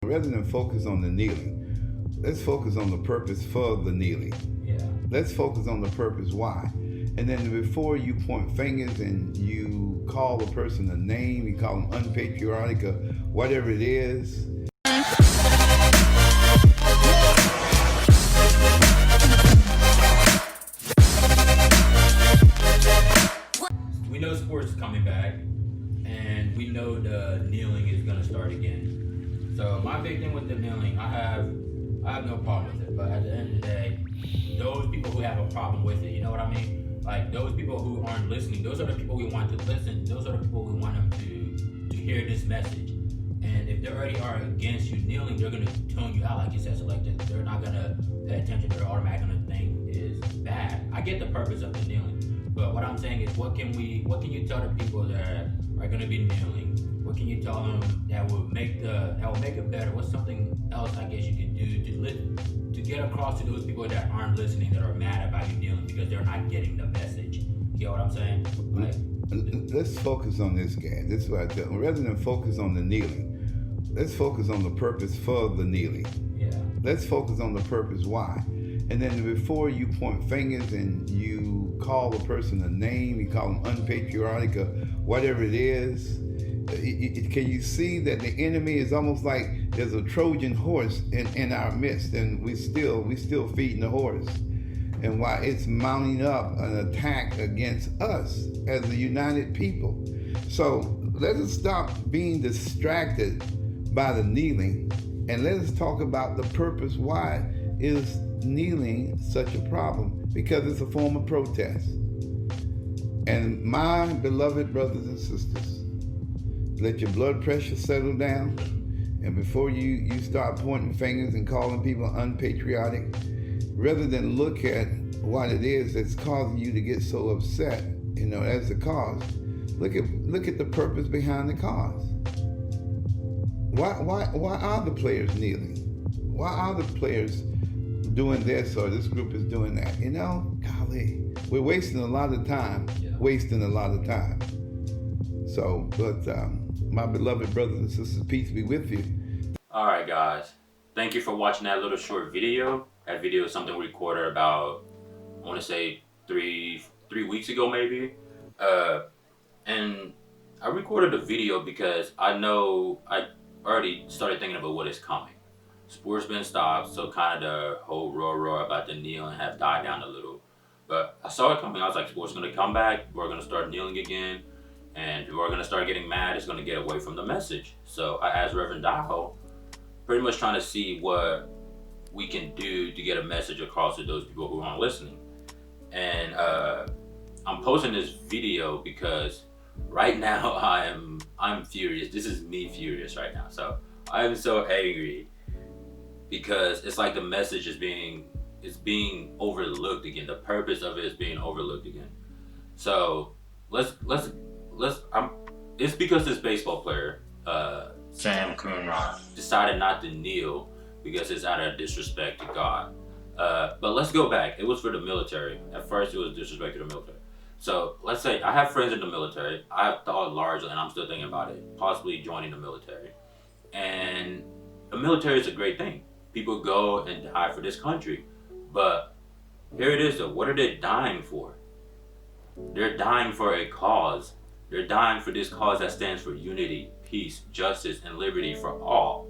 rather than focus on the kneeling, let's focus on the purpose for the kneeling. Yeah. Let's focus on the purpose why. And then before you point fingers and you call a person a name, you call them unpatriotic or whatever it is. We know sports is coming back, and we know the kneeling is gonna start again. So my big thing with the kneeling, I have no problem with it. But at the end of the day, those people who have a problem with it, you know what I mean? Like those people who aren't listening, those are the people we want to listen. Those are the people we want them to hear this message. And if they already are against you kneeling, they're gonna tune you out, like you said. So like they're not gonna pay attention. They're automatically gonna think is bad. I get the purpose of the kneeling, but what I'm saying is, what can you tell the people that are gonna be kneeling? What can you tell them that will make it better? What's something else I guess you can do to get across to those people that aren't listening, that are mad about you kneeling because they're not getting the message? You get what I'm saying? Like, let's focus on this, guy. This is what I tell them. Rather than focus on the kneeling, let's focus on the purpose for the kneeling. Yeah. Let's focus on the purpose why. And then before you point fingers and you call a person a name, you call them unpatriotic or whatever it is, can you see that the enemy is almost like there's a Trojan horse in our midst, and we still feeding the horse, and why it's mounting up an attack against us as a united people. So let us stop being distracted by the kneeling, and let us talk about the purpose. Why is kneeling such a problem? Because it's a form of protest. And my beloved brothers and sisters, let your blood pressure settle down, and before you start pointing fingers and calling people unpatriotic, rather than look at what it is that's causing you to get so upset, as the cause, look at the purpose behind the cause. Why are the players kneeling? Why are the players doing this, or this group is doing that? Golly, we're wasting a lot of time. So, but my beloved brothers and sisters, peace be with you. All right, guys. Thank you for watching that little short video. That video is something we recorded about, I want to say, three weeks ago, maybe. And I recorded the video because I know I already started thinking about what is coming. Sports been stopped, so kind of the whole roar about the kneeling have died down a little. But I saw it coming. I was like, sports going to come back. We're going to start kneeling again. And we're going to start getting mad. It's going to get away from the message. So I asked Reverend Daho, pretty much trying to see what we can do to get a message across to those people who aren't listening. And I'm posting this video because right now I'm furious. This is me furious right now. So I'm so angry because it's like the message is being overlooked again. The purpose of it is being overlooked again. So it's because this baseball player, Coonrod, decided not to kneel because it's out of disrespect to God. But let's go back. It was for the military. At first, it was disrespect to the military. So let's say I have friends in the military. I have thought largely, and I'm still thinking about it, possibly joining the military. And the military is a great thing. People go and die for this country. But here it is, though. What are they dying for? They're dying for a cause. They're dying for this cause that stands for unity, peace, justice, and liberty for all.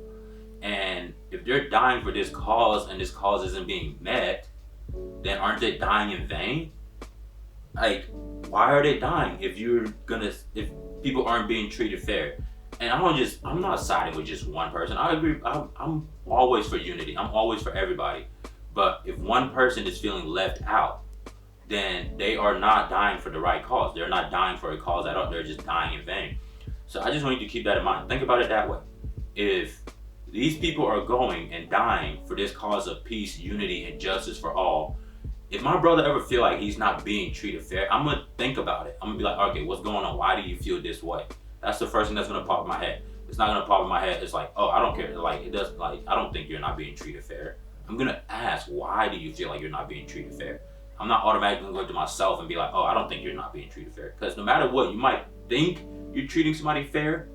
And if they're dying for this cause and this cause isn't being met, then aren't they dying in vain? Like, why are they dying if people aren't being treated fair? And I'm not siding with just one person. I agree. I'm always for unity. I'm always for everybody. But if one person is feeling left out, then they are not dying for the right cause. They're not dying for a cause at all. They're just dying in vain. So I just want you to keep that in mind. Think about it that way. If these people are going and dying for this cause of peace, unity, and justice for all, if my brother ever feel like he's not being treated fair, I'm gonna think about it. I'm gonna be like, okay, what's going on? Why do you feel this way? That's the first thing that's gonna pop in my head. It's not gonna pop in my head. It's like, oh, I don't care. Like, it does. Like, I don't think you're not being treated fair. I'm gonna ask, why do you feel like you're not being treated fair? I'm not automatically gonna go to myself and be like, oh, I don't think you're not being treated fair. Because no matter what, you might think you're treating somebody fair,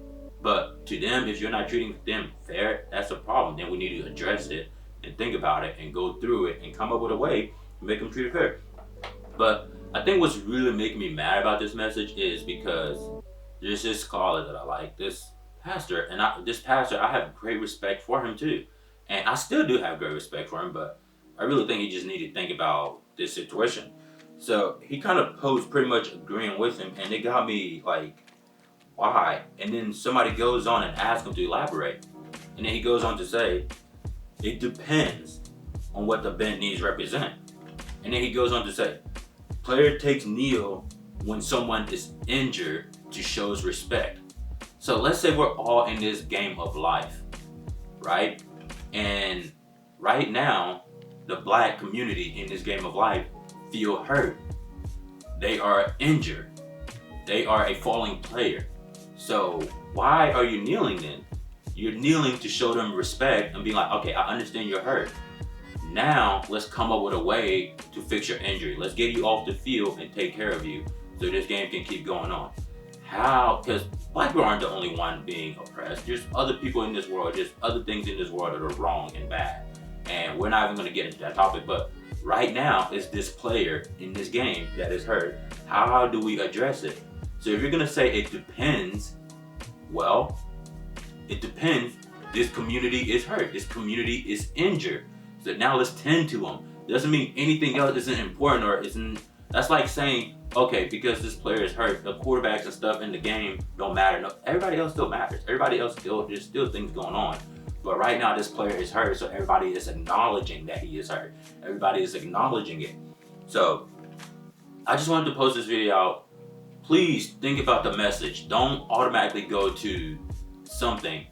But to them, if you're not treating them fair, that's a problem. Then we need to address it and think about it and go through it and come up with a way to make them treated fair. But I think what's really making me mad about this message is because there's this scholar that I like, this pastor, and I have great respect for him too. And I still do have great respect for him, but I really think he just needed to think about this situation. So he kind of posed pretty much agreeing with him, and it got me like, why? And then somebody goes on and asks him to elaborate. And then he goes on to say, it depends on what the bent knees represent. And then he goes on to say, player takes kneel when someone is injured to show respect. So let's say we're all in this game of life, right? And right now, the black community in this game of life feel hurt. They are injured. They are a falling player. So why are you kneeling then? You're kneeling to show them respect and be like, okay, I understand you're hurt. Now let's come up with a way to fix your injury. Let's get you off the field and take care of you so this game can keep going on. How? Because black people aren't the only one being oppressed. There's other people in this world, there's other things in this world that are wrong and bad. And we're not even going to get into that topic, but right now it's this player in this game that is hurt. How do we address it? So if you're going to say it depends, well, it depends. This community is hurt. This community is injured. So now let's tend to them. Doesn't mean anything else isn't important or isn't. That's like saying, okay, because this player is hurt, the quarterbacks and stuff in the game don't matter. No, everybody else still matters. Everybody else there's still things going on. But right now this player is hurt, so everybody is acknowledging that he is hurt. Everybody is acknowledging it. So I just wanted to post this video out. Please think about the message. Don't automatically go to something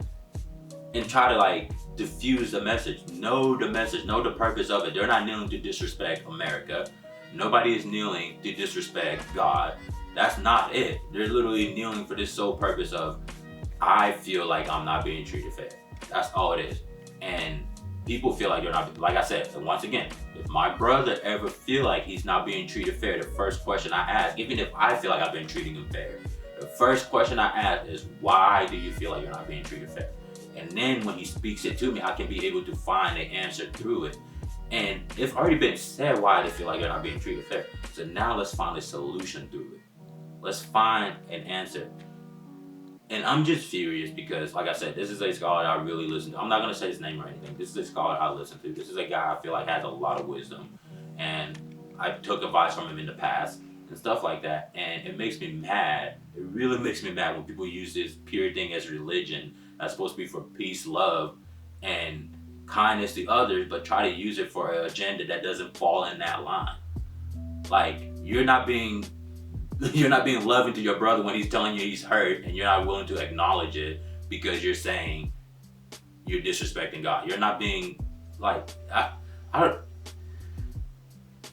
and try to like diffuse the message. Know the message, know the purpose of it. They're not kneeling to disrespect America. Nobody is kneeling to disrespect God. That's not it. They're literally kneeling for this sole purpose of, I feel like I'm not being treated fair. That's all it is. And people feel like they're not, like I said, once again, if my brother ever feel like he's not being treated fair, the first question I ask, even if I feel like I've been treating him fair, the first question I ask is, why do you feel like you're not being treated fair? And then when he speaks it to me, I can be able to find the answer through it. And it's already been said why they feel like they're not being treated fair. So now let's find a solution through it. Let's find an answer. And I'm just furious because, like I said, this is a scholar I really listen to. I'm not going to say his name or anything. This is a scholar I listen to. This is a guy I feel like has a lot of wisdom. And I took advice from him in the past and stuff like that. And it makes me mad. It really makes me mad when people use this pure thing as religion that's supposed to be for peace, love, and kindness to others, but try to use it for an agenda that doesn't fall in that line. Like, you're not being loving to your brother when he's telling you he's hurt, and you're not willing to acknowledge it because you're saying you're disrespecting God. You're not being like,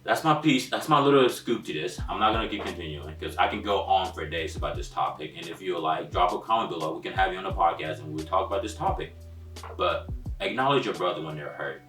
that's my piece. That's my little scoop to this. I'm not gonna keep continuing because I can go on for days about this topic. And if you're like, drop a comment below, we can have you on the podcast and we'll talk about this topic. But acknowledge your brother when they're hurt.